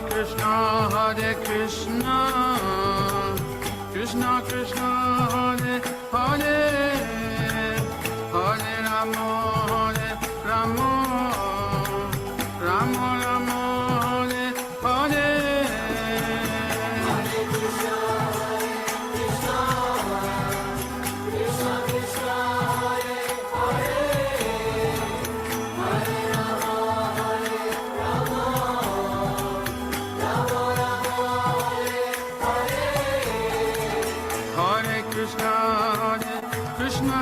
Krishna, Krishna Krishna, Hare Hare, Hare Rama, Rama Rama, Hare Hare. Hare Krishna, Krishna Krishna, Hare Hare, Hare Rama, Rama Rama, Hare Hare. Hare Krishna, Krishna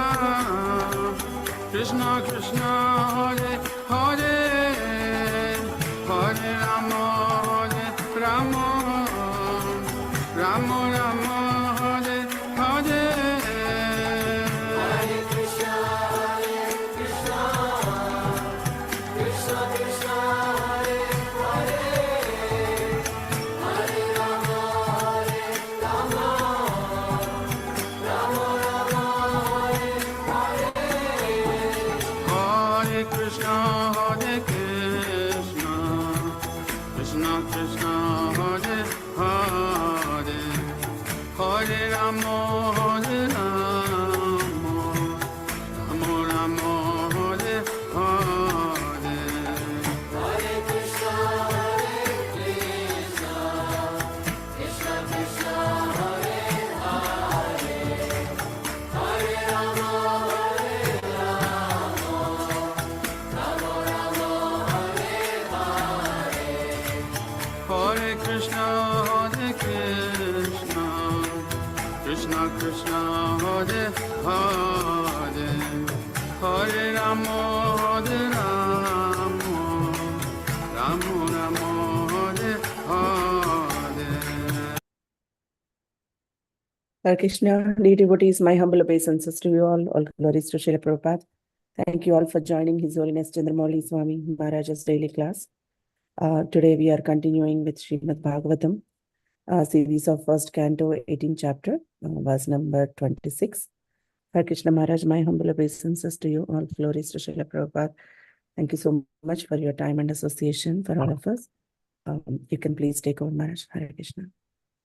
Krishna Krishna, Hare Hare, Hare Rama, Rama Rama, Hare Hare. Hare Krishna, Krishna Krishna, Hare Hare, Hare Rama, Rama Rama, Hare Hare. Hare Krishna, Krishna Krishna, Hare Hare, Hare Rama, Rama Rama, Hare Hare. Hare Krishna, Krishna Krishna, Hare Hare, Hare Rama, Rama Rama, Hare Hare. Hare Krishna, Krishna Krishna, Hare Hare, Hare Rama, Rama Rama, Hare Hare. Hare Krishna, dear devotees, my humble obeisances to you all glories to Srila Prabhupada. Thank you all for joining His Holiness Candramauli Swami Maharaj's daily class. Today we are continuing with Srimad Bhagavatam, series of first canto, 18th chapter, verse number 26. Hare Krishna Maharaj, my humble obeisances to you all glories to Srila Prabhupada. Thank you so much for your time and association for all of us. You can please take over, Maharaj. Hare Krishna.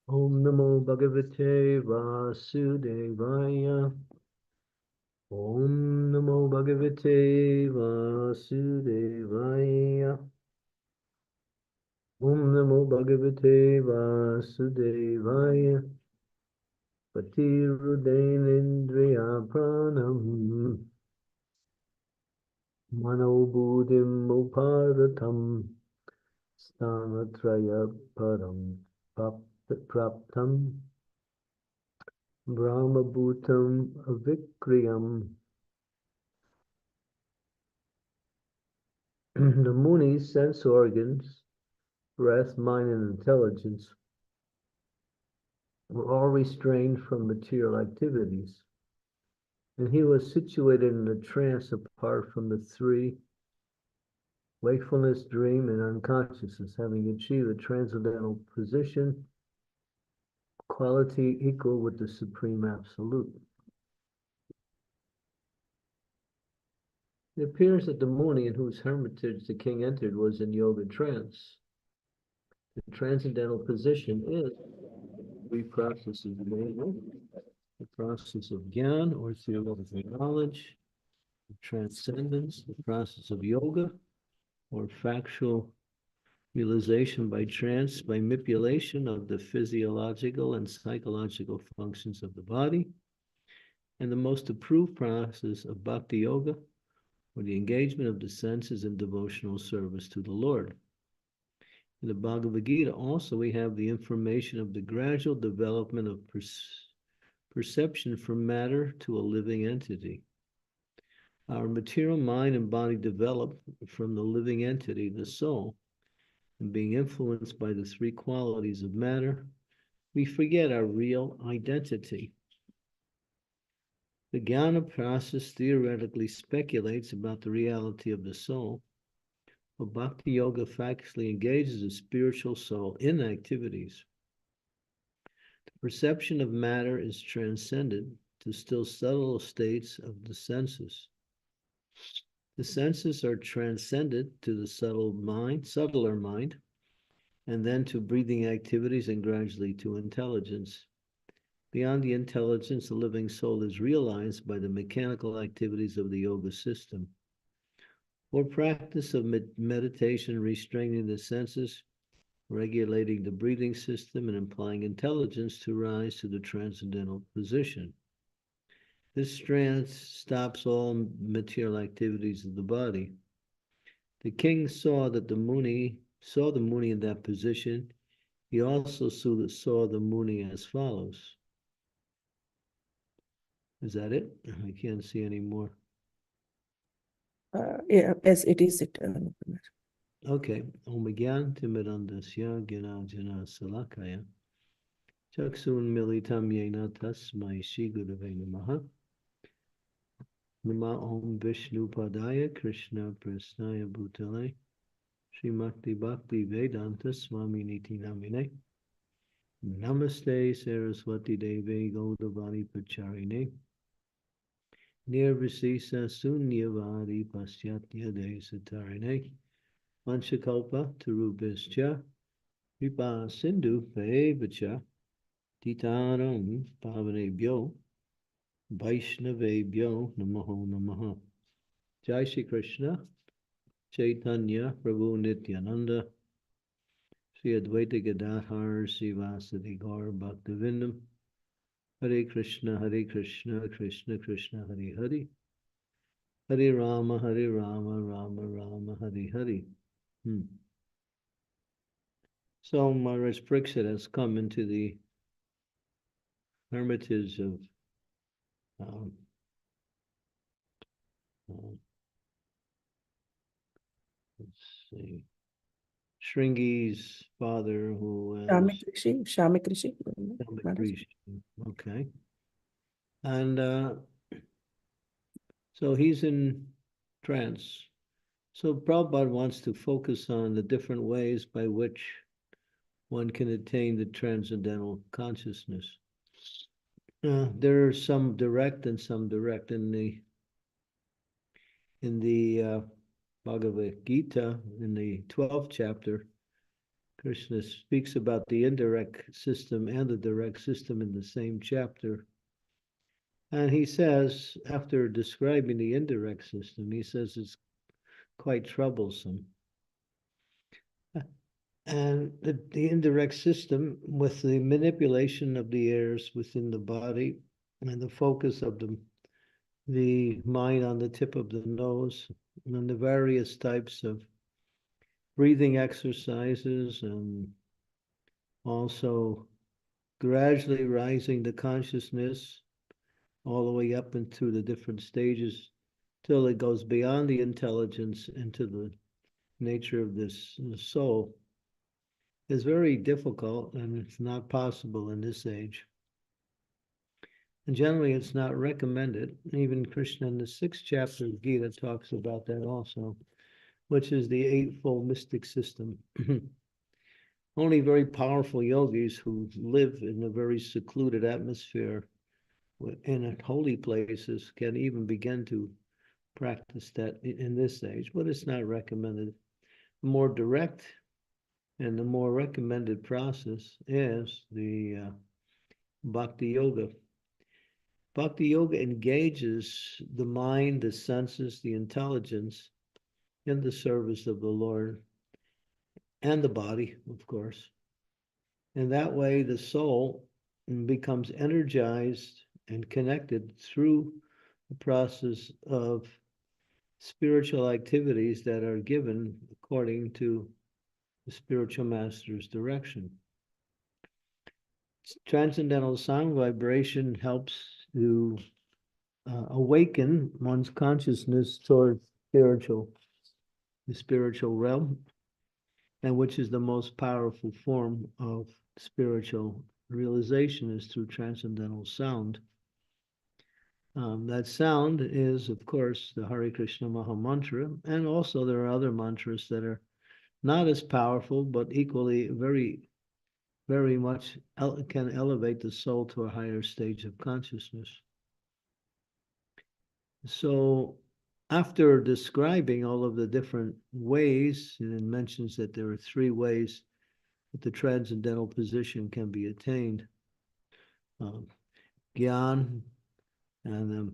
Om Namo Bhagavate Vasudevaya. Om Namo Bhagavate Vasudevaya. Om Namo Bhagavate Vasudevaya. Patirudenendriya pranam. Manobudhim uparatam. Stanatraya param. Praptam Brahmabhutam Avikriyam. The Muni's sense organs, breath, mind, and intelligence were all restrained from material activities, and he was situated in a trance apart from the three: wakefulness, dream, and unconsciousness, having achieved a transcendental position, quality equal with the Supreme Absolute. It appears that the Muni in whose hermitage the king entered was in yoga trance. The transcendental position is three processes, namely the process of Gyan, or theoretical knowledge, transcendence, the process of yoga, or factual realization by trance, by manipulation of the physiological and psychological functions of the body, and the most approved process of bhakti yoga, or the engagement of the senses in devotional service to the Lord. In the Bhagavad Gita also we have the information of the gradual development of perception from matter to a living entity. Our material mind and body develop from the living entity, the soul, and being influenced by the three qualities of matter, we forget our real identity. The Jnana process theoretically speculates about the reality of the soul, but Bhakti Yoga factually engages the spiritual soul in activities. The perception of matter is transcended to still subtle states of the senses. The senses are transcended to the subtler mind, and then to breathing activities, and gradually to intelligence. Beyond the intelligence, the living soul is realized by the mechanical activities of the yoga system. Or practice of meditation, restraining the senses, regulating the breathing system, and applying intelligence to rise to the transcendental position. This trance stops all material activities of the body. The king saw that the Muni in that position. He also saw the Muni as follows. Is that it? I can't see any more. Yeah, yes, it is it. Okay. Omagyan Timidandasya Gina Jana Salakaya. Chaksun Militam Yena Tasmai Shri Gurave Namaha. Nama Om Vishnu Padaya Krishna Prasnaya Bhutale. Srimakti Bhakti Vedanta Swami Niti Namine. Namaste Saraswati Deve Gaudavani Pacharine. Nirvisisa Sunyavadi Pasyatya Desatarine. Vanchakalpa Tarubhischa. Vipa Sindhu Pevacha. Titaram Pavanebhyo. Vaishnavebhyo Namaho Namaha. Jai Shri Krishna. Chaitanya Prabhu Nityananda. Sri Advaita Gadadhar Srivasadi Gaur Bhaktivinoda. Hare Krishna, Krishna Krishna, Hare Hare. Hare Rama, Rama Rama, Hare Hare. So Maharaj Pariksit has come into the hermitage of let's see, Shringi's father, who is Shamik Rishi. Okay. And so he's in trance. So Prabhupada wants to focus on the different ways by which one can attain the transcendental consciousness. There are some direct and some direct. In the Bhagavad Gita, in the 12th chapter, Krishna speaks about the indirect system and the direct system in the same chapter. And he says, after describing the indirect system, he says it's quite troublesome. And the indirect system, with the manipulation of the airs within the body and the focus of the mind on the tip of the nose, and the various types of breathing exercises, and also gradually rising the consciousness all the way up into the different stages till it goes beyond the intelligence into the nature of this soul, is very difficult, and it's not possible in this age. And generally, it's not recommended. Even Krishna in the 6th chapter of Gita talks about that also, which is the eightfold mystic system. Only very powerful yogis who live in a very secluded atmosphere in holy places can even begin to practice that in this age, but it's not recommended. The more direct and the more recommended process is the Bhakti Yoga. Bhakti Yoga engages the mind, the senses, the intelligence in the service of the Lord and the body, of course. And that way the soul becomes energized and connected through the process of spiritual activities that are given according to the spiritual master's direction. Transcendental sound vibration helps to awaken one's consciousness toward the spiritual realm, and which is the most powerful form of spiritual realization, is through transcendental sound. That sound is, of course, the Hare Krishna Maha Mantra, and also there are other mantras that are not as powerful, but equally very, very much can elevate the soul to a higher stage of consciousness. So after describing all of the different ways, and it mentions that there are 3 ways that the transcendental position can be attained. Gyan and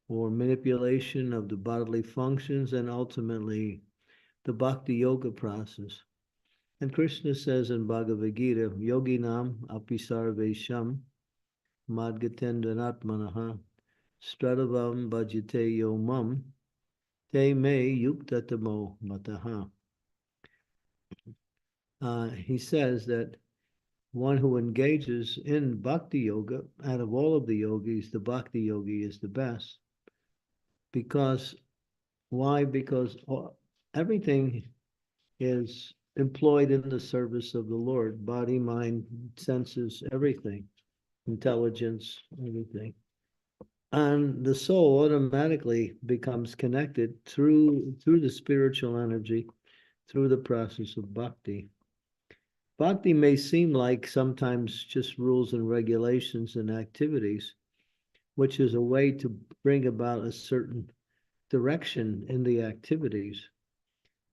or manipulation of the bodily functions, and ultimately the bhakti yoga process. And Krishna says in Bhagavad Gita, Yoginam api sarvesham madgatendranatmanaha stradavam bhajate yomam te me yuktatamo mataha. He says that one who engages in bhakti yoga, out of all of the yogis, the bhakti yogi is the best. Because, why? Because everything is employed in the service of the Lord. Body, mind, senses, everything. Intelligence, everything. And the soul automatically becomes connected through the spiritual energy, through the process of bhakti. Bhakti may seem like sometimes just rules and regulations and activities, which is a way to bring about a certain direction in the activities.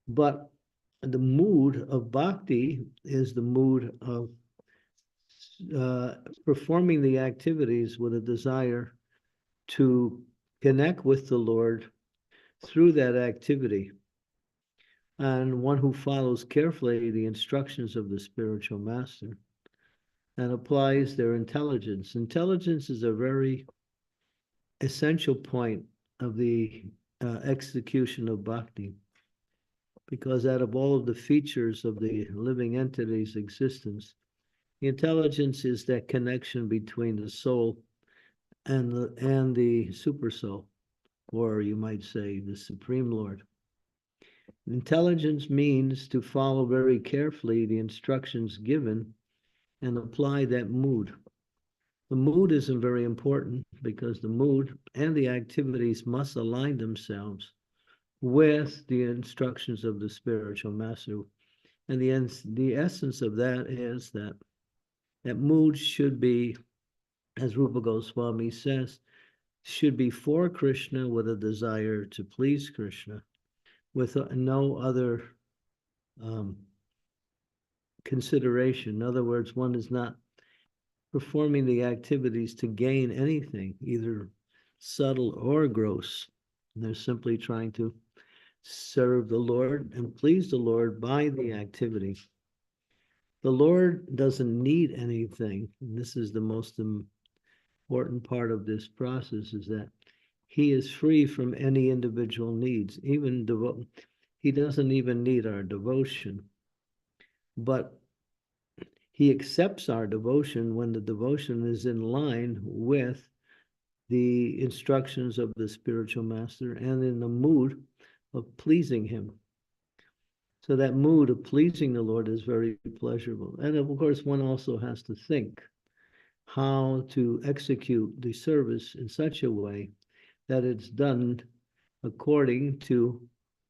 But the mood of bhakti is the mood of performing the activities with a desire to connect with the Lord through that activity. And one who follows carefully the instructions of the spiritual master and applies their intelligence. Intelligence is a very essential point of the execution of bhakti, because out of all of the features of the living entity's existence, the intelligence is that connection between the soul and the super soul, or you might say the Supreme Lord. Intelligence means to follow very carefully the instructions given and apply that mood. The mood isn't very important because the mood and the activities must align themselves with the instructions of the spiritual master. And the essence of that is that mood should be, as Rupa Goswami says, should be for Krishna with a desire to please Krishna, with no other consideration. In other words, one is not performing the activities to gain anything, either subtle or gross. They're simply trying to serve the Lord and please the Lord by the activity. The Lord doesn't need anything. And this is the most important part of this process, is that he is free from any individual needs. He doesn't even need our devotion. But he accepts our devotion when the devotion is in line with the instructions of the spiritual master and in the mood of pleasing him. So that mood of pleasing the Lord is very pleasurable. And of course, one also has to think how to execute the service in such a way that it's done according to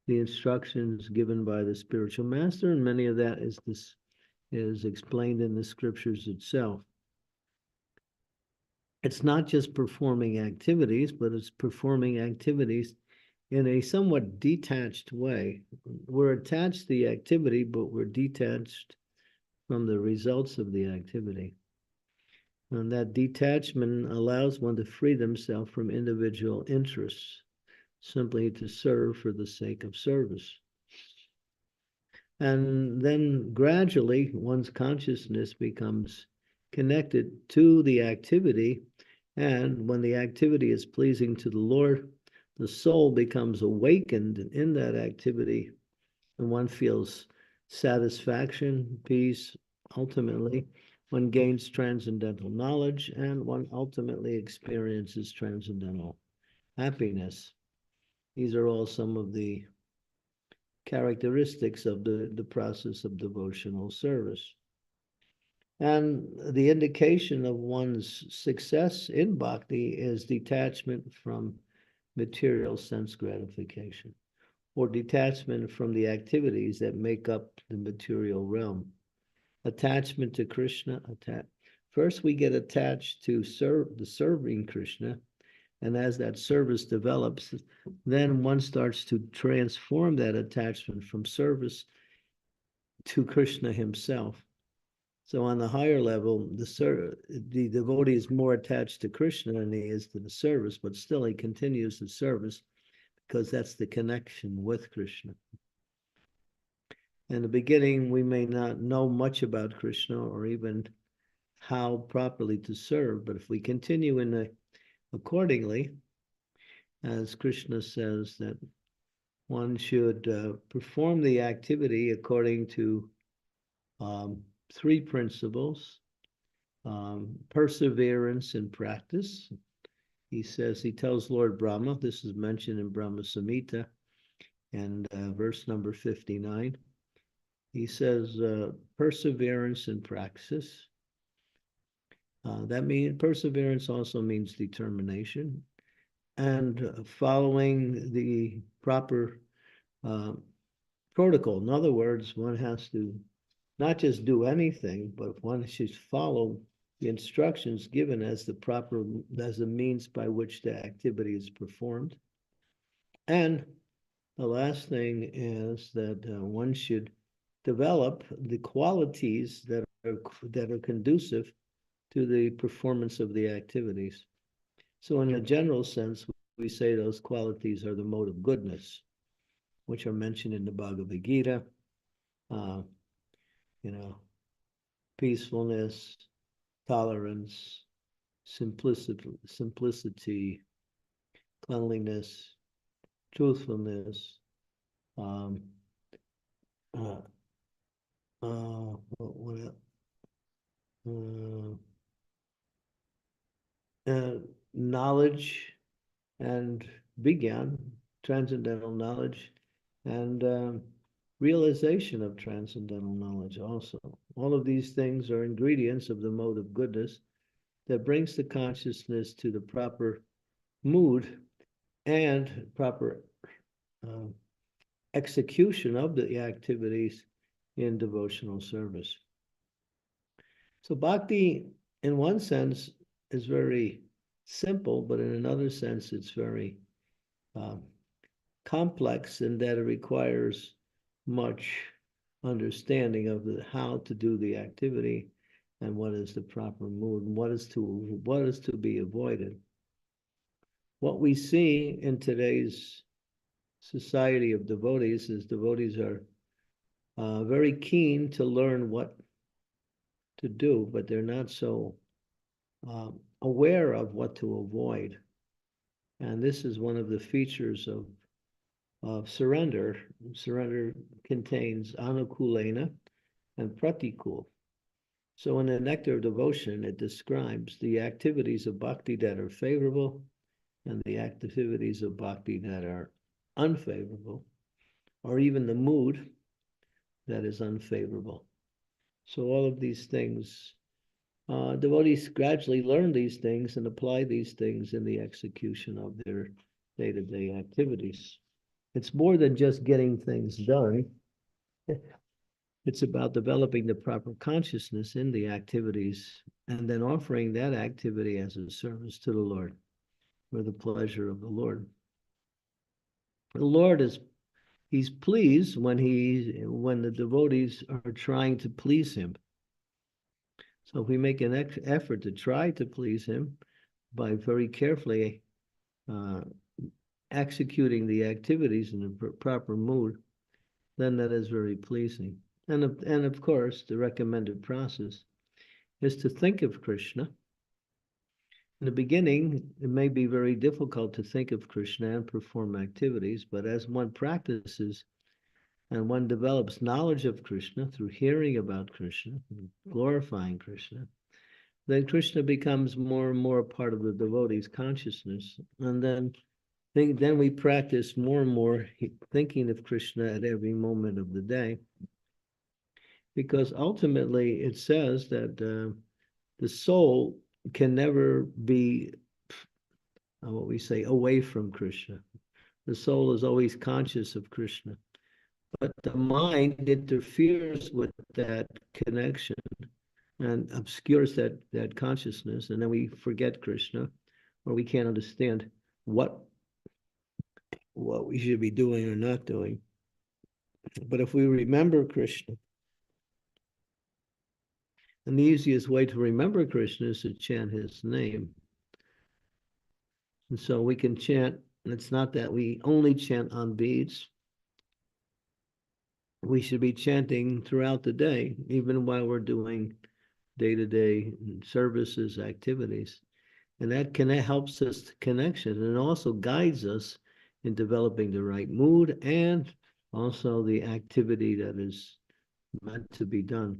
the instructions given by the spiritual master, and many of that is explained in the scriptures itself. It's not just performing activities, but it's performing activities in a somewhat detached way. We're attached to the activity, but we're detached from the results of the activity. And that detachment allows one to free themselves from individual interests, simply to serve for the sake of service. And then gradually, one's consciousness becomes connected to the activity. And when the activity is pleasing to the Lord, the soul becomes awakened in that activity, and one feels satisfaction, peace. Ultimately, one gains transcendental knowledge, and one ultimately experiences transcendental happiness. These are all some of the characteristics of the process of devotional service. And the indication of one's success in bhakti is detachment from material sense gratification, or detachment from the activities that make up the material realm. Attachment to Krishna. First, we get attached to serving Krishna, and as that service develops, then one starts to transform that attachment from service to Krishna himself. So on the higher level, the devotee is more attached to Krishna than he is to the service, but still he continues the service because that's the connection with Krishna. In the beginning, we may not know much about Krishna or even how properly to serve, but if we continue accordingly, as Krishna says, that one should perform the activity according to three principles: perseverance in practice. He tells Lord Brahma, this is mentioned in Brahma Samhita, and verse number 59. He says, perseverance in practice. That means perseverance also means determination and following the proper protocol. In other words, one has to not just do anything, but one should follow the instructions given as the means by which the activity is performed. And the last thing is that one should develop the qualities that are conducive to the performance of the activities. So in a general sense, we say those qualities are the mode of goodness, which are mentioned in the Bhagavad Gita. Peacefulness, tolerance, simplicity, cleanliness, truthfulness, knowledge and vigyan, transcendental knowledge, and realization of transcendental knowledge also. All of these things are ingredients of the mode of goodness that brings the consciousness to the proper mood and proper execution of the activities in devotional service. So bhakti, in one sense, is very simple, but in another sense, it's very complex in that it requires much understanding of how to do the activity and what is the proper mood and what is to be avoided. What we see in today's society of devotees is devotees are very keen to learn what to do, but they're not so aware of what to avoid. And this is one of the features of surrender. Surrender contains anukulena and pratikul. So in the Nectar of Devotion, it describes the activities of bhakti that are favorable and the activities of bhakti that are unfavorable, or even the mood that is unfavorable. So all of these things, devotees gradually learn these things and apply these things in the execution of their day-to-day activities. It's more than just getting things done. It's about developing the proper consciousness in the activities and then offering that activity as a service to the Lord for the pleasure of the Lord. The Lord he's pleased when the devotees are trying to please him. So if we make an effort to try to please him by very carefully executing the activities in the proper mood, then that is very pleasing. And of course, the recommended process is to think of Krishna. In the beginning, it may be very difficult to think of Krishna and perform activities, but as one practices and one develops knowledge of Krishna through hearing about Krishna, glorifying Krishna, then Krishna becomes more and more a part of the devotee's consciousness. And then we practice more and more thinking of Krishna at every moment of the day. Because ultimately it says that the soul can never be, what we say, away from Krishna. The soul is always conscious of Krishna. But the mind interferes with that connection and obscures that consciousness, and then we forget Krishna, or we can't understand what we should be doing or not doing. But if we remember Krishna, an easiest way to remember Krishna is to chant his name. And so we can chant, and it's not that we only chant on beads. We should be chanting throughout the day, even while we're doing day-to-day services, activities. And that helps us to connection, and also guides us in developing the right mood and also the activity that is meant to be done.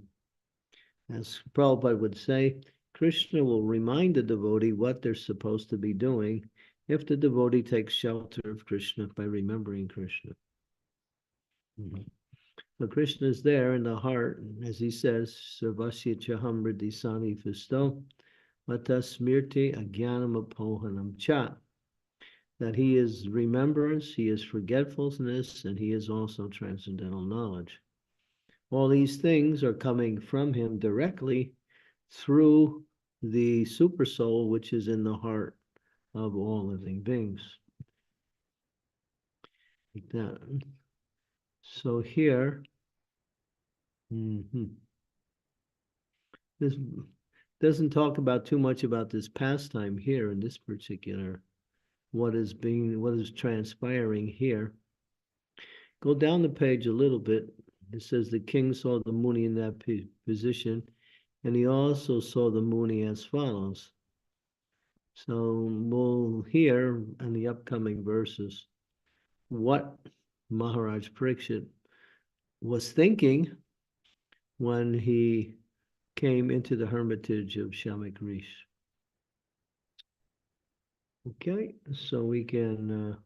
As Prabhupada would say, Krishna will remind the devotee what they're supposed to be doing if the devotee takes shelter of Krishna by remembering Krishna. So Krishna is there in the heart, as he says, Sarvasya Chaham Riddhisani Fisto, Mata Smirti Agyanam Apohanam Cha. That he is remembrance, he is forgetfulness, and he is also transcendental knowledge. All these things are coming from him directly through the super soul, which is in the heart of all living beings. Like that. So here, this doesn't talk about too much about this pastime here in this particular, what is transpiring here. Go down the page a little bit. It says the king saw the Muni in that position, and he also saw the Muni as follows. So we'll hear in the upcoming verses what Maharaj Parikshit was thinking when he came into the hermitage of Shamikrish. Okay, so we can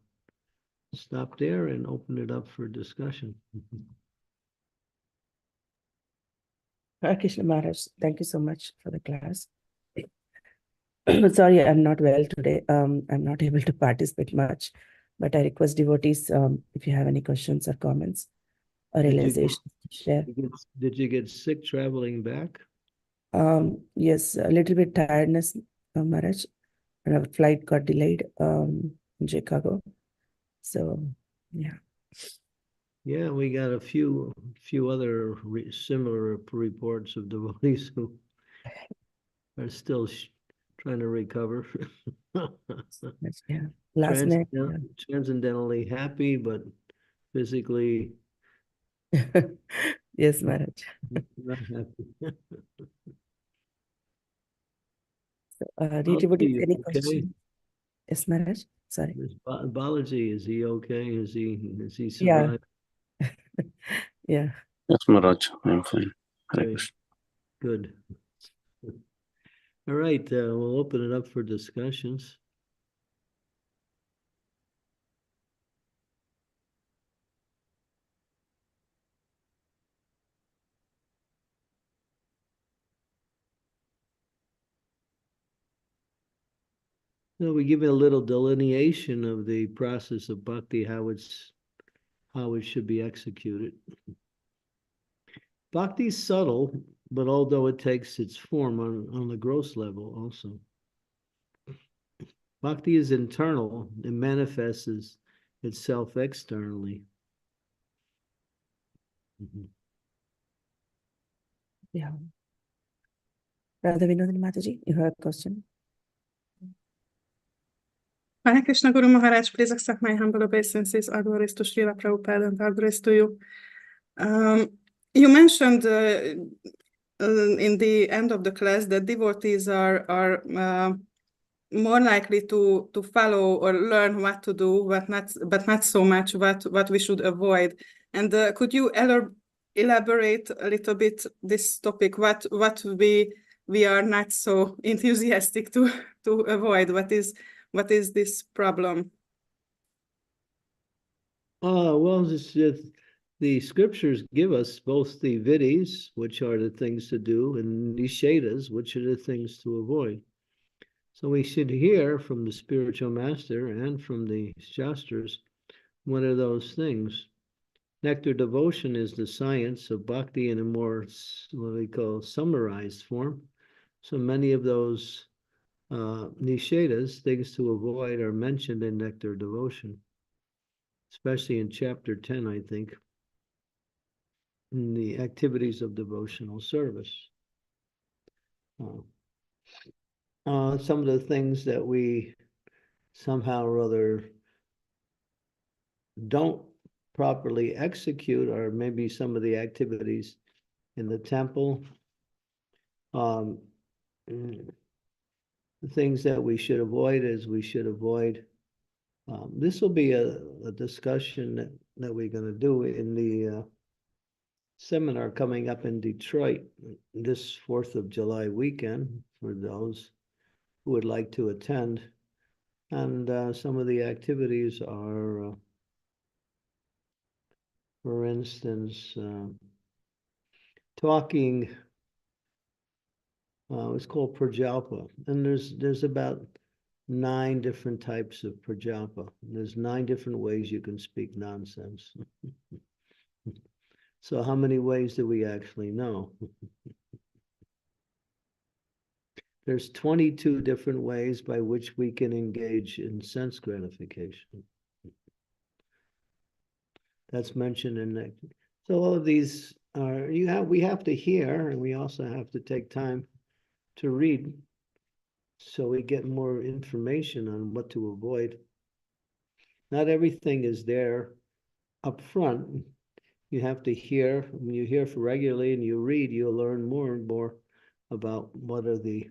stop there and open it up for discussion. Hare Krishna Maharaj, thank you so much for the class. Sorry, I'm not well today. I'm not able to participate much, but I request devotees, if you have any questions or comments or realizations to share. Did you get sick traveling back? Yes, a little bit tiredness, Maharaj. And our flight got delayed in Chicago. So, yeah. Yeah, we got a few other similar reports of devotees who are still trying to recover. Yeah. Last night. Transcendentally happy, but physically Yes, Maharaj. not happy. Devotees, any okay? question? Yes, Maharaj. Sorry. Balaji, is he okay? Is he Yeah. survived? Yeah. Yes, Maharaj, I'm fine. Hare Great. Krishna. Good. All right, we'll open it up for discussions. So we give it a little delineation of the process of bhakti, how it should be executed. Bhakti is subtle, but although it takes its form on the gross level also. Bhakti is internal, it manifests itself externally. Yeah. Radha Vinodini Mataji, you have a question? Hare Krishna Guru Maharaj, please accept my humble obeisances. All glories to Srila Prabhupada and all glories to you. You mentioned in the end of the class that devotees are more likely to follow or learn what to do, but not so much what we should avoid. And could you elaborate a little bit this topic? What we are not so enthusiastic to avoid? What is this problem? Well, the scriptures give us both the vidis, which are the things to do, and nishedas, which are the things to avoid. So we should hear from the spiritual master and from the shastras what are those things. Nectar devotion is the science of bhakti in a more, what we call, summarized form. So many of those nishedas, things to avoid, are mentioned in nectar devotion, especially in chapter 10, I think, in the activities of devotional service. Some of the things that we somehow or other don't properly execute, or maybe some of the activities in the temple. The things that we should avoid is we should avoid. This will be a discussion that we're going to do in the seminar coming up in Detroit this 4th of July weekend for those who would like to attend. And some of the activities are, for instance, talking, it's called Prajalpa. And there's about 9 different types of Prajalpa. There's 9 different ways you can speak nonsense. So how many ways do we actually know? There's 22 different ways by which we can engage in sense gratification. That's mentioned in that. So all of these are, we have to hear, and we also have to take time to read so we get more information on what to avoid. Not everything is there up front. You have to hear. When you hear regularly and you read, you'll learn more and more about what are the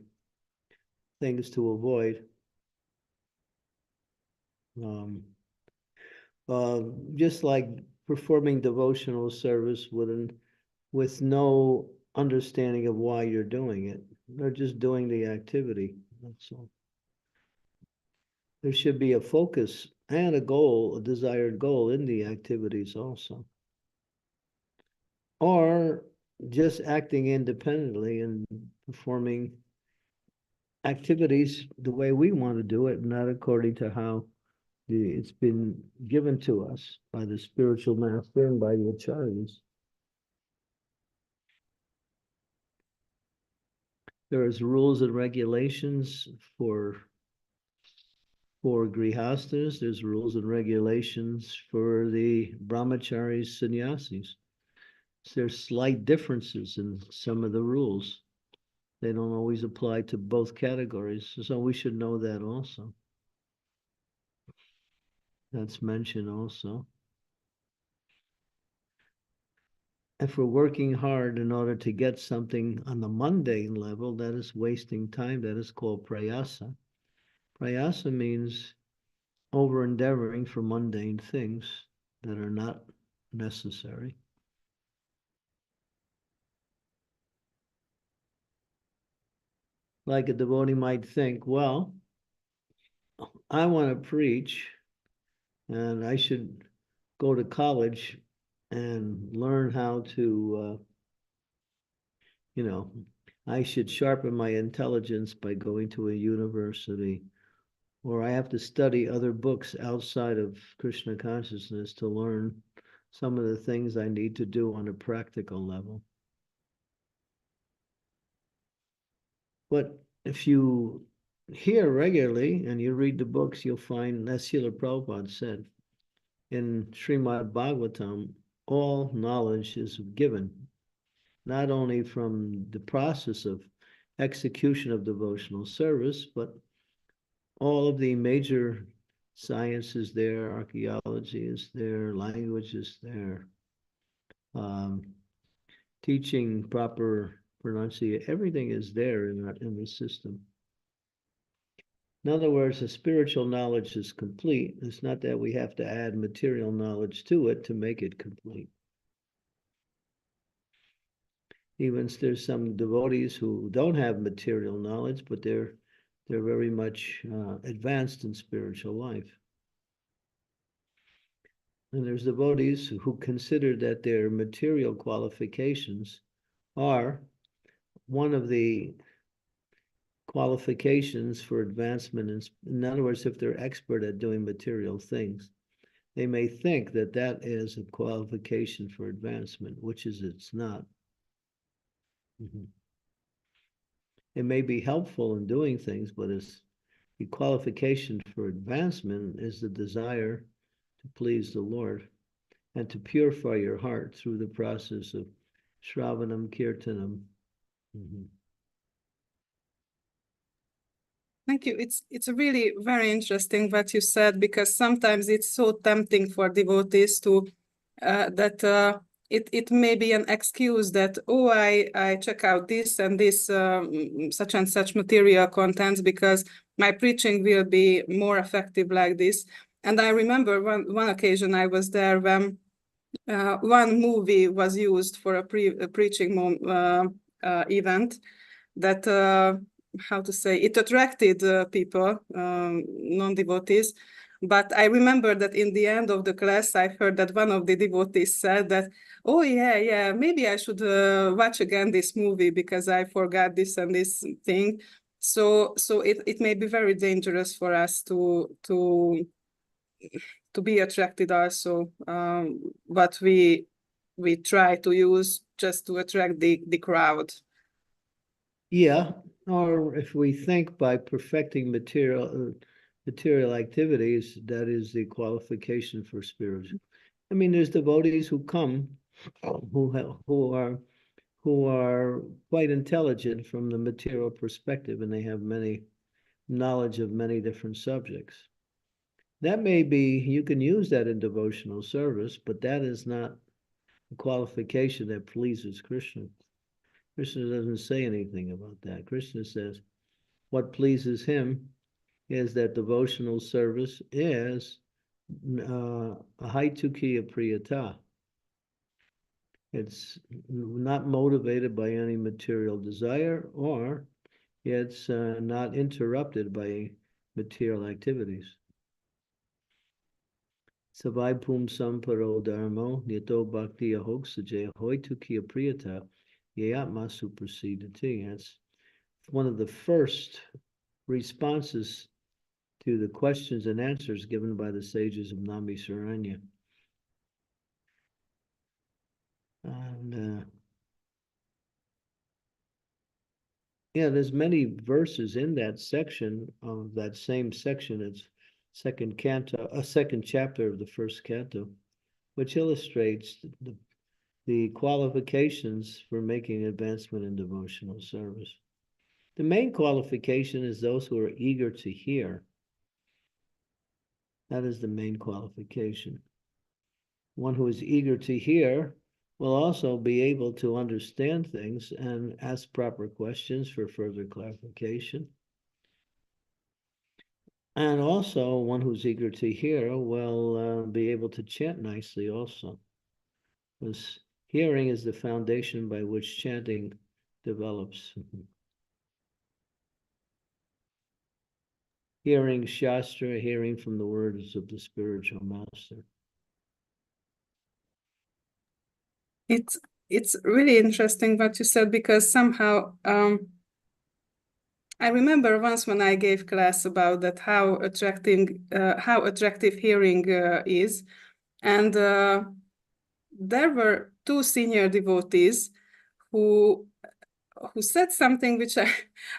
things to avoid. Just like performing devotional service with no understanding of why you're doing it. They're just doing the activity. That's all. There should be a focus and a goal, a desired goal in the activities also. Or just acting independently and performing activities the way we want to do it, not according to how it's been given to us by the spiritual master and by the acharyas. There's rules and regulations for grihastas. There's rules and regulations for the brahmacharis, sannyasis. There's slight differences in some of the rules. They don't always apply to both categories, so we should know that also. That's mentioned also. If we're working hard in order to get something on the mundane level, that is wasting time. That is called prayasa. Prayasa means over-endeavoring for mundane things that are not necessary. Like a devotee might think, well, I want to preach and I should go to college and learn how to, I should sharpen my intelligence by going to a university, or I have to study other books outside of Krishna consciousness to learn some of the things I need to do on a practical level. But if you hear regularly and you read the books, you'll find, as Srila Prabhupada said, in Srimad Bhagavatam, all knowledge is given, not only from the process of execution of devotional service, but all of the major sciences there, archaeology is there, language is there, teaching proper pronunciation, everything is there in the system. In other words, the spiritual knowledge is complete. It's not that we have to add material knowledge to it to make it complete. Even there's some devotees who don't have material knowledge, but they're very much advanced in spiritual life. And there's devotees who consider that their material qualifications are one of the qualifications for advancement. In other words, if they're expert at doing material things, they may think that that is a qualification for advancement, which is it's not. It may be helpful in doing things, but the qualification for advancement is the desire to please the Lord and to purify your heart through the process of Shravanam, Kirtanam. Thank you. It's really very interesting what you said, because sometimes it's so tempting for devotees to that it may be an excuse that, oh, I check out this and this such and such material contents because my preaching will be more effective like this. And I remember one occasion I was there when one movie was used for a preaching event that how to say, it attracted people, non-devotees. But I remember that in the end of the class, I heard that one of the devotees said that, oh yeah, maybe I should watch again this movie because I forgot this and this thing. So it may be very dangerous for us to be attracted also, what we try to use just to attract the crowd. Yeah, or if we think by perfecting material activities, that is the qualification for spiritual. I mean, there's devotees who come who are quite intelligent from the material perspective, and they have many knowledge of many different subjects. That may be, you can use that in devotional service, but that is not a qualification that pleases Krishna. Krishna doesn't say anything about that. Krishna says what pleases him is that devotional service is haitukiya priyata. It's not motivated by any material desire, or it's not interrupted by material activities. Savai pum samparo dharmo nito bhakti ahok sajaya hoitukiya priyata yayatma suprasidati. That's one of the first responses to the questions and answers given by the sages of Nambisaranya. And yeah, there's many verses in that section of that same section. It's second chapter of the first canto, which illustrates the qualifications for making advancement in devotional service. The main qualification is those who are eager to hear. That is the main qualification. One who is eager to hear will also be able to understand things and ask proper questions for further clarification. And also, one who's eager to hear will be able to chant nicely also. Because hearing is the foundation by which chanting develops. Hearing Shastra, hearing from the words of the spiritual master. It's really interesting what you said, because somehow I remember once when I gave class about that how attractive hearing is, and there were two senior devotees who said something which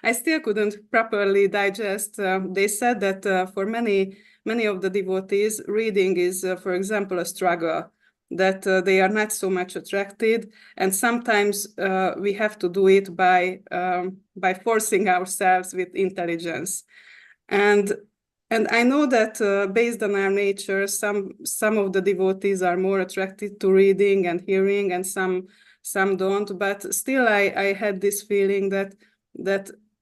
I still couldn't properly digest. They said that for many of the devotees, reading is, for example, a struggle, that they are not so much attracted, and sometimes we have to do it by forcing ourselves with intelligence. And I know that based on our nature, some of the devotees are more attracted to reading and hearing, and some don't. But still, I had this feeling that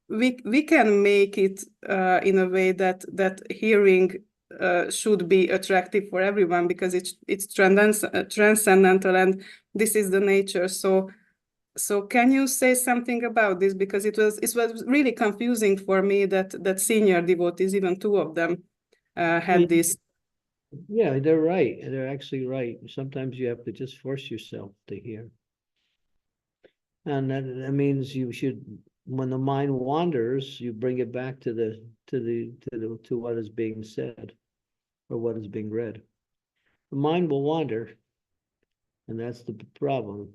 we can make it in a way that hearing should be attractive for everyone, because it's transcendental, and this is the nature. So can you say something about this? Because it was really confusing for me that senior devotees, even two of them, had this. Yeah, they're right. They're actually right. Sometimes you have to just force yourself to hear. And that means you should, when the mind wanders, you bring it back to what is being said or what is being read. The mind will wander, and that's the problem.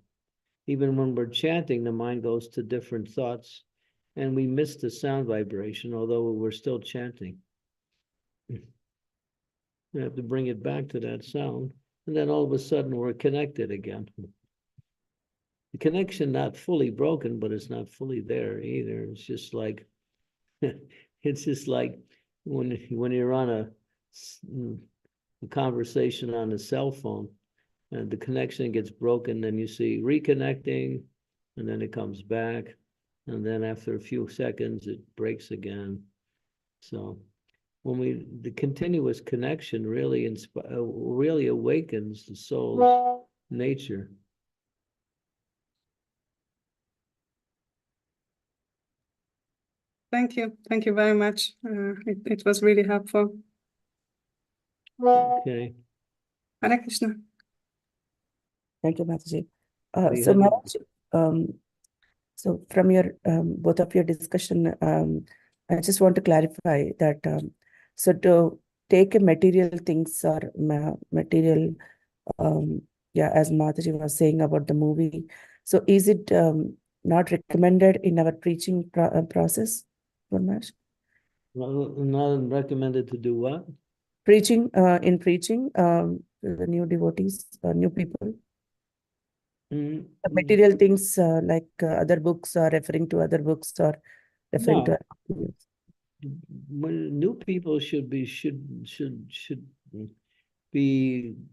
Even when we're chanting, the mind goes to different thoughts, and we miss the sound vibration, although we're still chanting. We have to bring it back to that sound, and then all of a sudden we're connected again. The connection not fully broken, but it's not fully there either. It's just like It's just like when you're on a conversation on a cell phone and the connection gets broken, then you see reconnecting, and then it comes back, and then after a few seconds it breaks again. So when the continuous connection really really awakens the soul's nature. Thank you. Thank you very much. It was really helpful. Okay. Hare Krishna. Thank you, Mataji. We So, have- Maharaj, so from your both of your discussion, I just want to clarify that so to take a material things or material, yeah, as Mataji was saying about the movie, so is it not recommended in our preaching process, Maharaj? Not recommended to do what? Preaching, in preaching, the new devotees, new people. Mm, The material things like other books are referring to other books or referring to. When new people should be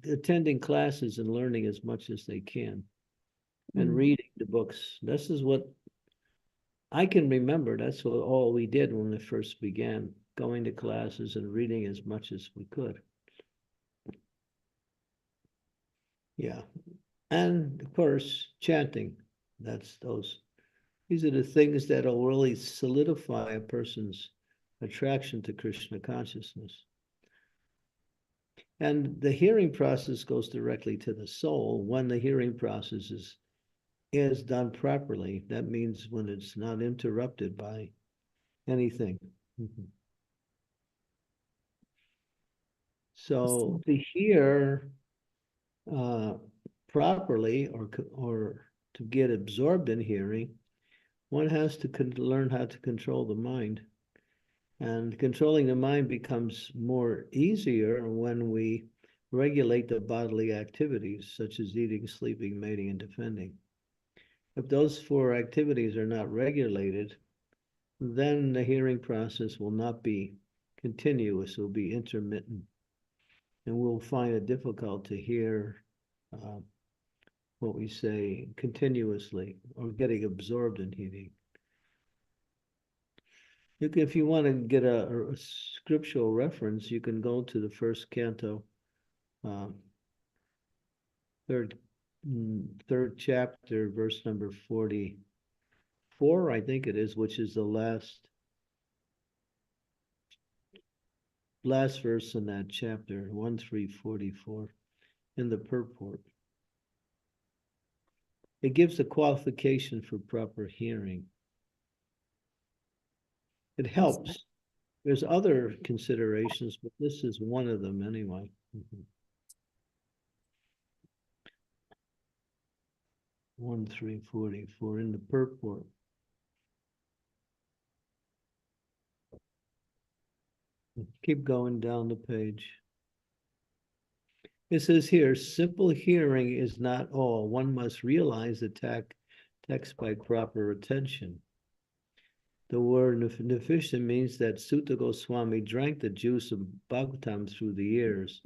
attending classes and learning as much as they can and reading the books. This is what I can remember. That's what all we did when we first began, going to classes and reading as much as we could. Yeah. And of course, chanting. These are the things that'll really solidify a person's attraction to Krishna consciousness. And the hearing process goes directly to the soul when the hearing process is done properly. That means when it's not interrupted by anything. So to hear properly or to get absorbed in hearing, one has to learn how to control the mind. And controlling the mind becomes more easier when we regulate the bodily activities, such as eating, sleeping, mating, and defending. If those 4 activities are not regulated, then the hearing process will not be continuous, it will be intermittent. And we'll find it difficult to hear what we say continuously or getting absorbed in hearing. If you want to get a scriptural reference, you can go to the 1st canto, third chapter, verse number 44, I think it is, which is the last verse in that chapter, 1-3-44, in the purport. It gives a qualification for proper hearing. It helps. There's other considerations, but this is one of them anyway. 1-3-44 in the purport. Keep going down the page. It says here, simple hearing is not all. One must realize the text by proper attention. The word deficient means that Sutta Goswami drank the juice of Bhagavatam through the ears.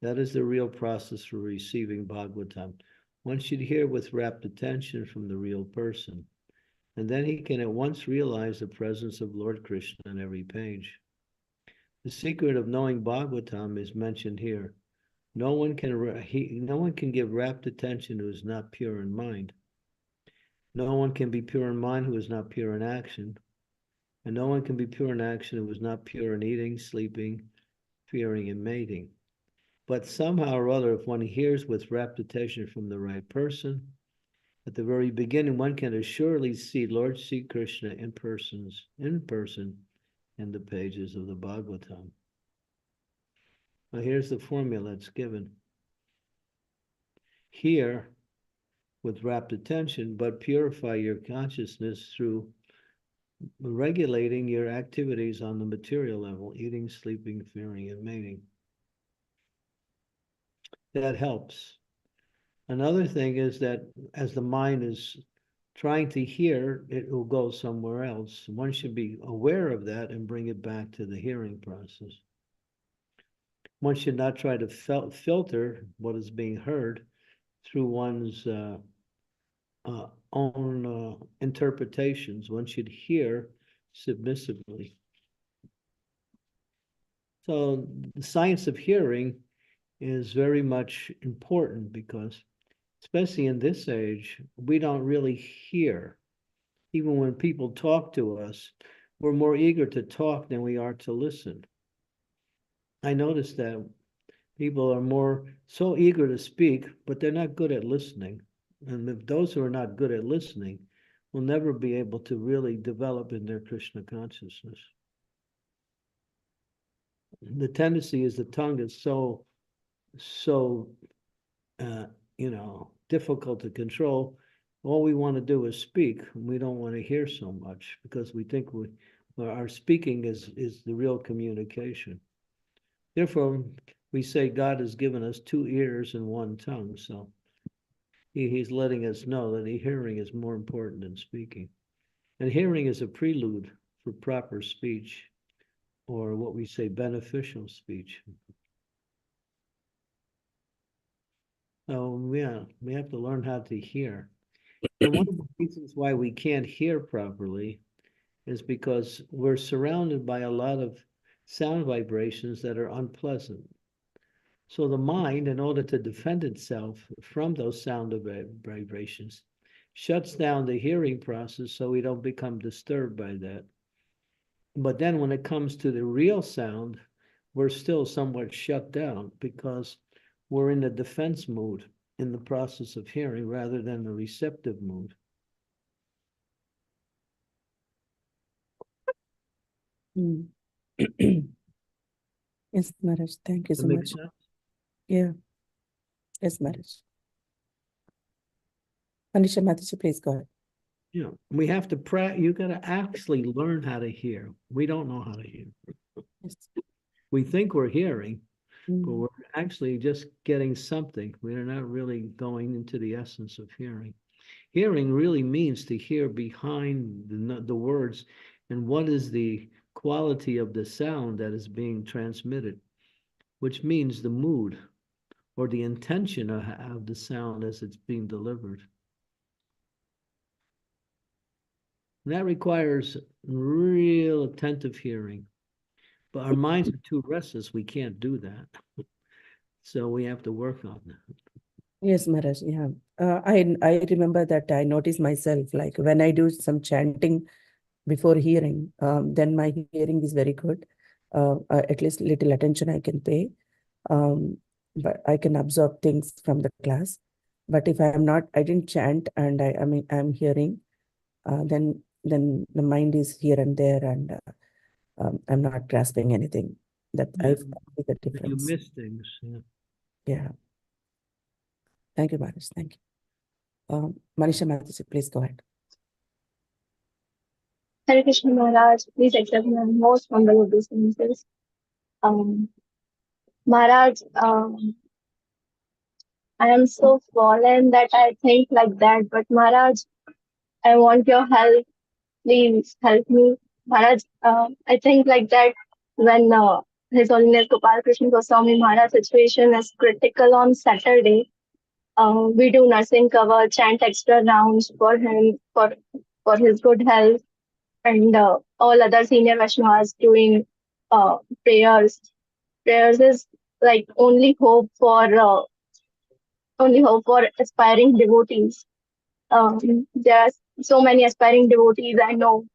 That is the real process for receiving Bhagavatam. One should hear with rapt attention from the real person, and then he can at once realize the presence of Lord Krishna on every page. The secret of knowing Bhagavatam is mentioned here. No one can give rapt attention who is not pure in mind. No one can be pure in mind who is not pure in action. And no one can be pure in action who is not pure in eating, sleeping, fearing, and mating. But somehow or other, if one hears with rapt attention from the right person, at the very beginning, one can assuredly see Lord Sri Krishna in person in the pages of the Bhagavatam. Now here's the formula it's given. Hear with rapt attention, but purify your consciousness through regulating your activities on the material level, eating, sleeping, fearing, and mating. That helps. Another thing is that as the mind is trying to hear, it will go somewhere else. One should be aware of that and bring it back to the hearing process. One should not try to filter what is being heard through one's own interpretations. One should hear submissively. So the science of hearing is very much important because, especially in this age, we don't really hear. Even when people talk to us, we're more eager to talk than we are to listen. I noticed that people are so eager to speak, but they're not good at listening. And if those who are not good at listening will never be able to really develop in their Krishna consciousness. The tendency is the tongue is so difficult to control. All we want to do is speak. We don't want to hear so much because we think our speaking is the real communication. Therefore, we say God has given us 2 ears and 1 tongue. So he's letting us know that the hearing is more important than speaking. And hearing is a prelude for proper speech, or what we say beneficial speech. So yeah, we have to learn how to hear. And one of the reasons why we can't hear properly is because we're surrounded by a lot of sound vibrations that are unpleasant. So the mind, in order to defend itself from those sound vibrations, shuts down the hearing process so we don't become disturbed by that. But then when it comes to the real sound, we're still somewhat shut down because we're in the defense mood in the process of hearing rather than the receptive mood. Mm. Yes, Maharaj. Thank you That so makes much. sense? Yeah. Yes, Maharaj. Manisha Mataji, please go ahead. Yeah, we have to you got to actually learn how to hear. We don't know how to hear. Yes. We think we're hearing, but Mm. we're actually just getting something. We're not really going into the essence of hearing. Hearing really means to hear behind the words and what is the quality of the sound that is being transmitted, which means the mood or the intention of the sound as it's being delivered. And that requires real attentive hearing. But our minds are too restless. We can't do that. So we have to work on that. Yes, Maharaj. Yeah. I remember that I noticed myself, like when I do some chanting before hearing, then my hearing is very good. At least little attention I can pay. But I can absorb things from the class. But if I didn't chant and I'm hearing, then the mind is here and there, and I'm not grasping anything. That I see the You difference. miss things. Yeah. Yeah. Thank you, Maharaj. Thank you. Manisha Mataji, please go ahead. Hare Krishna Maharaj, please accept my most humble obeisances. Maharaj, I am so fallen that I think like that, but Maharaj, I want your help. Please help me. Maharaj, I think like that when His Holiness Gopal Krishna Goswami Maharaj situation is critical on Saturday, we do nursing cover, chant extra rounds for him, for his good health, and all other senior Vaishnavas doing prayers. Prayers is like only hope for aspiring devotees. There are so many aspiring devotees I know.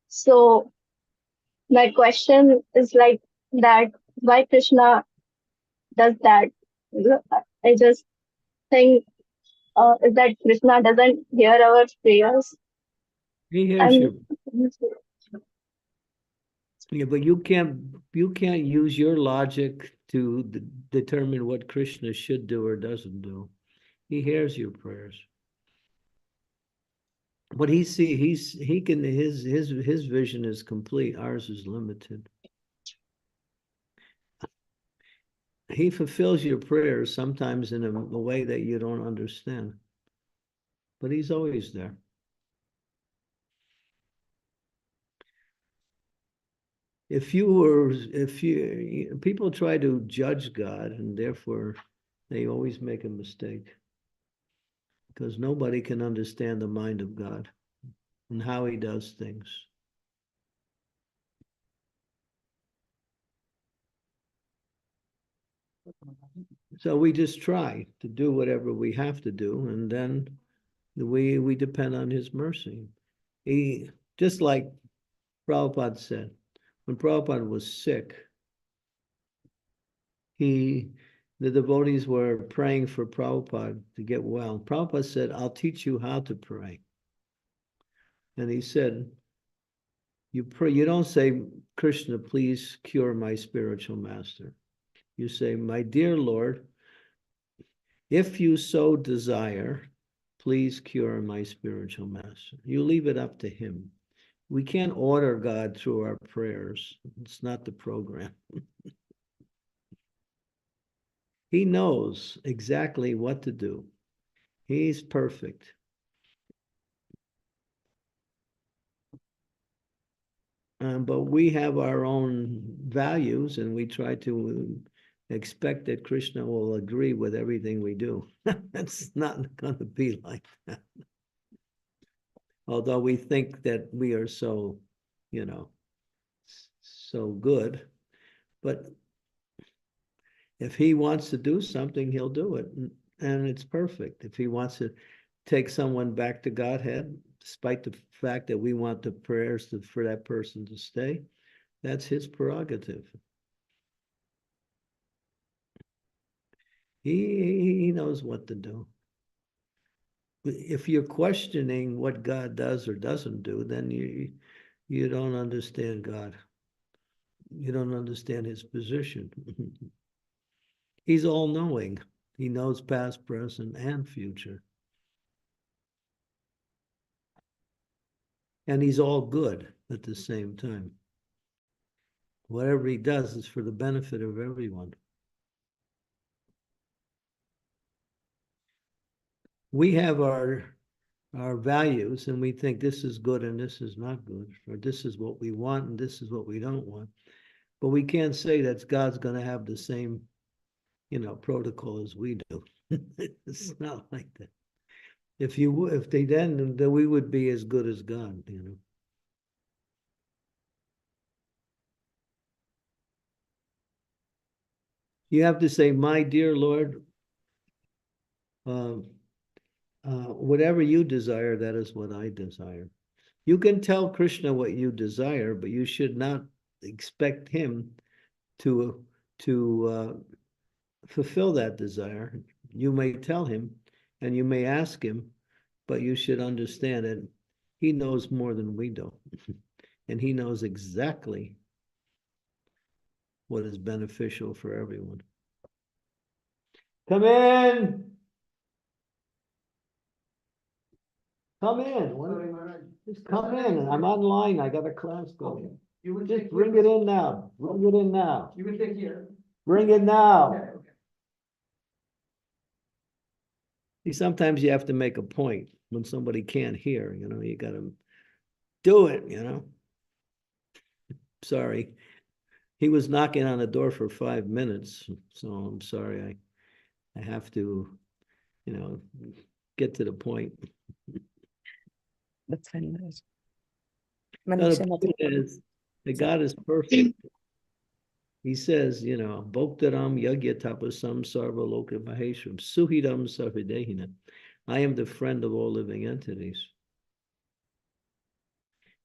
So my question is like that: why Krishna does that? I just think is that Krishna doesn't hear our prayers. He hears I'm you. Yeah, but you can't use your logic to determine what Krishna should do or doesn't do. He hears your prayers. What his vision is complete. Ours is limited. He fulfills your prayers sometimes in a way that you don't understand. but he's always there. People try to judge God, and therefore they always make a mistake, because nobody can understand the mind of God and how he does things. So we just try to do whatever we have to do, and then we depend on his mercy. He, just like Prabhupada said, when Prabhupada was sick, the devotees were praying for Prabhupada to get well. Prabhupada said, "I'll teach you how to pray." And he said, you pray, you don't say, "Krishna, please cure my spiritual master." You say, "My dear Lord, if you so desire, please cure my spiritual master." You leave it up to him. We can't order God through our prayers. It's not the program. He knows exactly what to do. He's perfect. But we have our own values, and we try to expect that Krishna will agree with everything we do. That's not going to be like that. Although we think that we are so, so good. But if he wants to do something, he'll do it. And it's perfect. If he wants to take someone back to Godhead, despite the fact that we want the prayers for that person to stay, that's his prerogative. He knows what to do. If you're questioning what God does or doesn't do, then you don't understand God. You don't understand his position. He's all-knowing. He knows past, present, and future. And he's all good at the same time. Whatever he does is for the benefit of everyone. We have our values, and we think this is good and this is not good, or this is what we want and this is what we don't want. But we can't say that God's going to have the same, protocol as we do. It's not like that. If they then we would be as good as God, You have to say, "My dear Lord, whatever you desire, that is what I desire." You can tell Krishna what you desire, but you should not expect him to fulfill that desire. You may tell him and you may ask him, but you should understand that he knows more than we do. And he knows exactly what is beneficial for everyone. Come in. Come in. Just come in. I'm online. I got a class going. Just bring it in now. Bring it in now. You would take here. Bring it now. Okay. See, sometimes you have to make a point when somebody can't hear, you got to do it, Sorry. He was knocking on the door for 5 minutes, so I'm sorry. I have to, get to the point. That's fine, Maharaj. No, Manisha, the point is that God is perfect. He says, Bhoktaram yagya tapasam sarva loka maheshram suhidam sarvidehina. I am the friend of all living entities.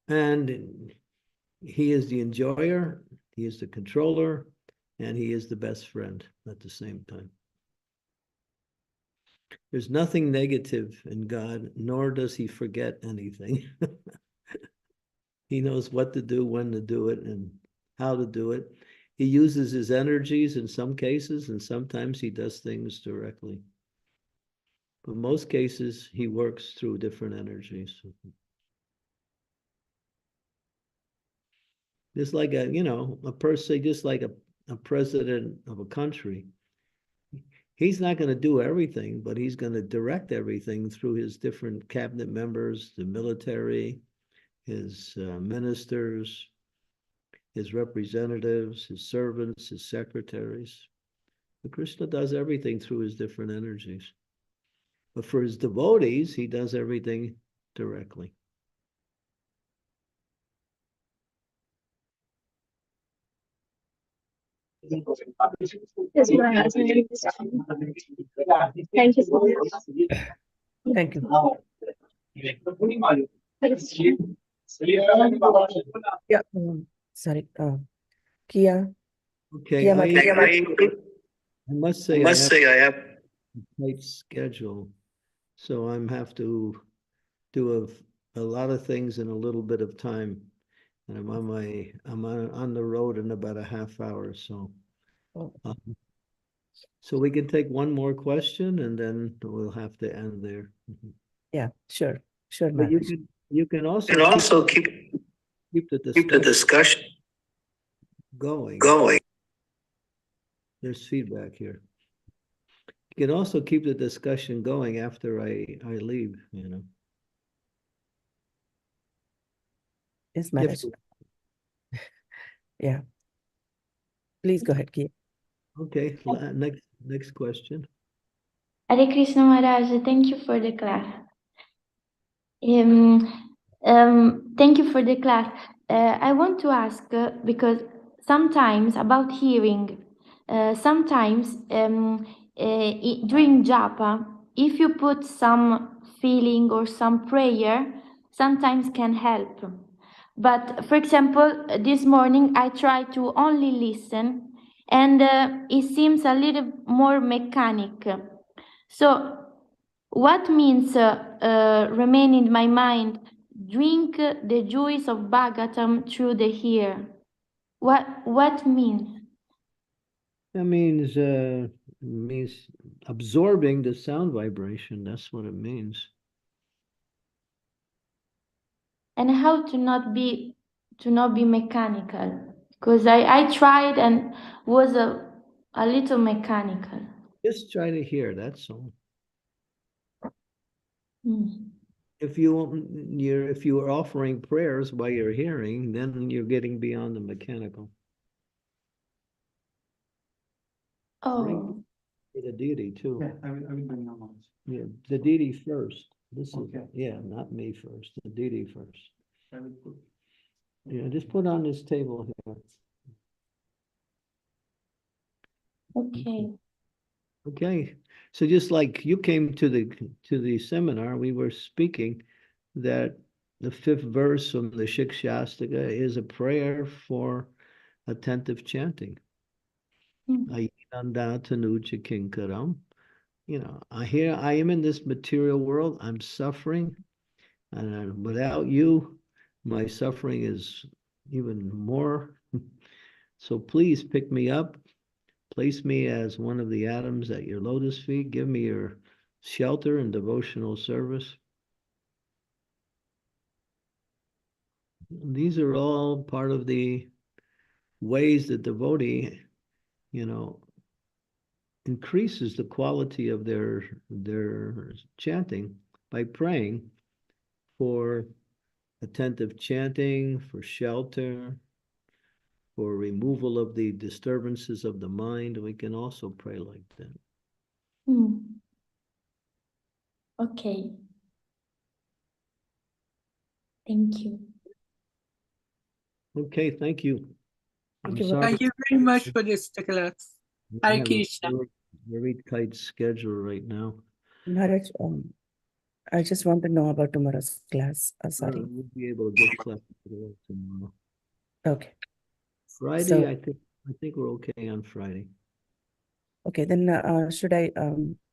And he is the enjoyer, he is the controller, and he is the best friend at the same time. There's nothing negative in God, nor does he forget anything. He knows what to do, when to do it, and how to do it. He uses his energies in some cases, and sometimes he does things directly. But in most cases, he works through different energies. Just like a person, just like a president of a country, he's not going to do everything, but he's going to direct everything through his different cabinet members, the military, his ministers, his representatives, his servants, his secretaries. But Krishna does everything through his different energies. But for his devotees, he does everything directly. Yes, Maharaj. Thank you so much. Thank you. Yeah, sorry. Kia, Okay, Kia I Mataji. must say I have a tight schedule, so I'm have to do a lot of things in a little bit of time. And I'm on the road in about a half hour, so. Oh. So we can take one more question and then we'll have to end there. Yeah, sure, sure, But Maharaj. you can also keep the discussion going. There's feedback here. You can also keep the discussion going after I leave, you know. Yes, Maharaj. Yeah. Please go ahead, Kia. Okay, next question. Hare Krishna Maharaj, thank you for the class. Thank you for the class. I want to ask because sometimes about hearing, sometimes during japa, if you put some feeling or some prayer, sometimes can help. But for example, this morning I tried to only listen, and it seems a little more mechanic. So, what means remain in my mind? Drink the juice of Bhagavatam through the ear. What means? That means absorbing the sound vibration. That's what it means. And how to not be mechanical? Because I tried and was a little mechanical. Just try to hear, that's all. Mm. If you are offering prayers while you're hearing, then you're getting beyond the mechanical. Oh, The deity too. Yeah, I will bring now. Yeah, the deity first. This is, Okay. yeah, not me first, the deity first. I will put. Yeah, just put on this table here. okay. Okay, so just like you came to the seminar, we were speaking that the 5th verse from the Shikshastika is a prayer for attentive chanting. Ayinanda tanuja kinkaram. You know, I am in this material world, I'm suffering, and without you, my suffering is even more. So please pick me up. Place me as one of the atoms at your lotus feet. Give me your shelter and devotional service. These are all part of the ways the devotee, you know, increases the quality of their chanting by praying for attentive chanting, for shelter, for removal of the disturbances of the mind. We can also pray like that. Okay. Thank you. Okay, thank you. Thank I'm you. sorry. Thank you very much for this class. I Hare have a Krishna. very tight schedule right now. Maharaj, I just want to know about tomorrow's class. Sorry. We'll be able to get class tomorrow. Okay. Friday, So- I think we're okay on Friday. Okay, then should I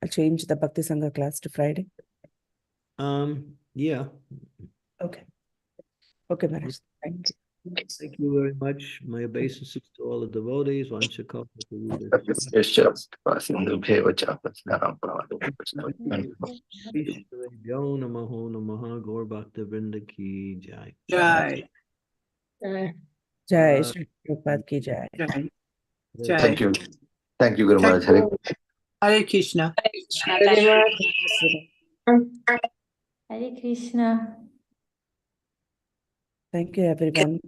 change the Bhakti Sangha class to Friday? Yeah. Okay. Okay, Maharaj. Thank you. Thank you very much. My obeisances to all the devotees. Vanshakal Ishvarayo namaho namaha Gaur Bhakta Vrinda ki jai. Jai. Jai Shri Prabhupada ki jai. Jai. Jai. Jai. Thank you, Guru Thank Maharaj. Hare Hare Krishna. Hare Krishna. Thank you, everyone.